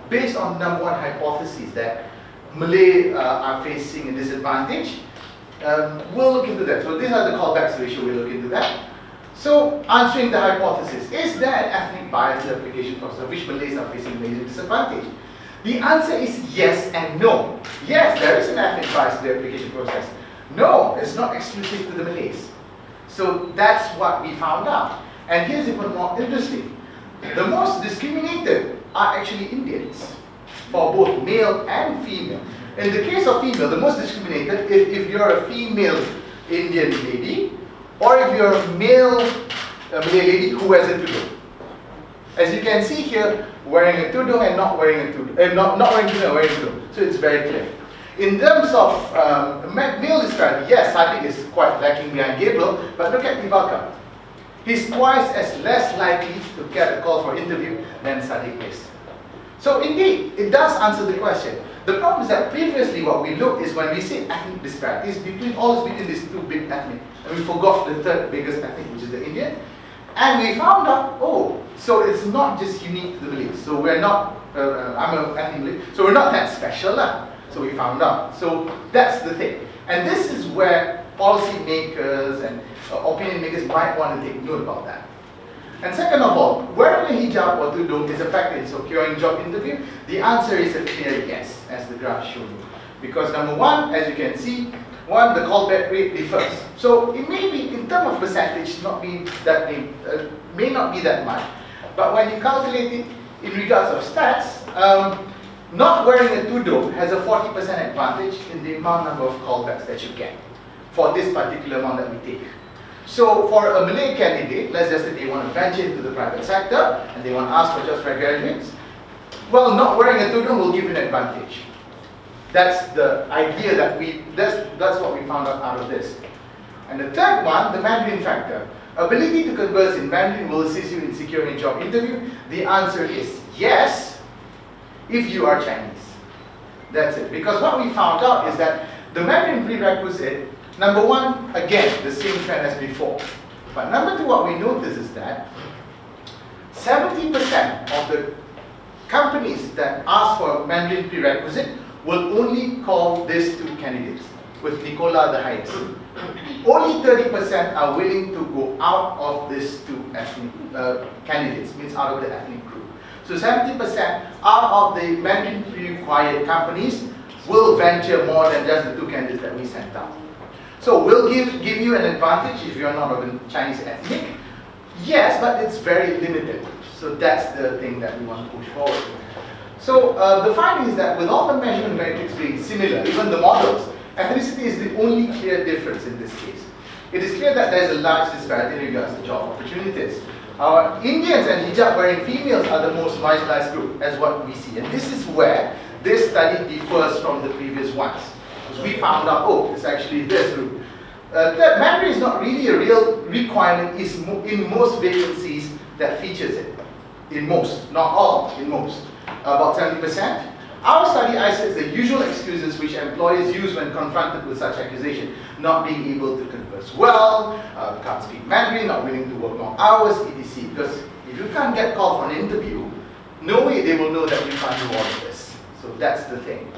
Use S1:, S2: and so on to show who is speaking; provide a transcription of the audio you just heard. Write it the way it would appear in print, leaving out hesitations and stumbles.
S1: based on number one hypothesis that Malay are facing a disadvantage. We'll look into that. So these are the callbacks ratio, we'll look into that. So answering the hypothesis, is there an ethnic bias in the application process of which Malays are facing major disadvantage? The answer is yes and no. Yes, there is an ethnic bias in the application process. No, it's not exclusive to the Malays. So that's what we found out. And here's even more interesting. The most discriminated are actually Indians, for both male and female. In the case of female, the most discriminated if you're a female Indian lady, or if you're a male Malay lady who has a tudung. As you can see here, wearing a tudung and not wearing a tudung, not wearing tudung and wearing a tudung. So it's very clear. In terms of male disparity, yes, Sadiq is quite lacking behind Gabriel, but look at Ivaka. He's twice as less likely to get a call for interview than Sadiq is. So indeed, it does answer the question. The problem is that previously what we looked is when we say ethnic disparities always between these two big ethnic, and we forgot the third biggest ethnic, which is the Indian. And we found out, oh, so it's not just unique to the Malays. So we're not, I'm an ethnic Malay, so we're not that special lah. So we found out. So that's the thing. And this is where policy makers and opinion makers might want to take note about that. And second of all, wearing a hijab or tudung is a factor in securing job interview. The answer is a clear yes, as the graph shows you. Because number one, as you can see, the callback rate differs. So it may be, in terms of percentage, may not be that much. But when you calculate it in regards of stats, not wearing a tudung has a 40% advantage in the number of callbacks that you get for this particular amount that we take. So for a Malay candidate, let's just say they want to venture into the private sector and they want to ask for jobs for graduates, well, not wearing a tudung will give you an advantage. That's the idea that that's what we found out of this. And the third one, the Mandarin factor. Ability to converse in Mandarin will assist you in securing a job interview. The answer is yes, if you are Chinese. That's it. Because what we found out is that the Mandarin prerequisite, number one, again, the same trend as before. But number two, what we notice is that 70% of the companies that ask for Mandarin prerequisite will only call these two candidates, with Nicola the highest. Only 30% are willing to go out of these two ethnic candidates, means out of the ethnic group. So 70% out of the Mandarin pre-required companies will venture more than just the two candidates that we sent out. So we'll give you an advantage if you're not of a Chinese ethnic. Yes, but it's very limited. So that's the thing that we want to push forward. So the finding is that with all the measurement metrics being similar, even the models, ethnicity is the only clear difference in this case. It is clear that there is a large disparity in regards to job opportunities. Indians and hijab-wearing females are the most marginalized group, as what we see. And this is where this study differs from the previous ones. Because we found out, oh, it's actually this group. That Mandarin is not really a real requirement in most vacancies that features it. In most, not all, in most. About 70%. Our study isolates the usual excuses which employers use when confronted with such accusation. Not being able to converse well, can't speak Mandarin, not willing to work long hours, etc. Because if you can't get called for an interview, no way they will know that you can't do all of this. So that's the thing.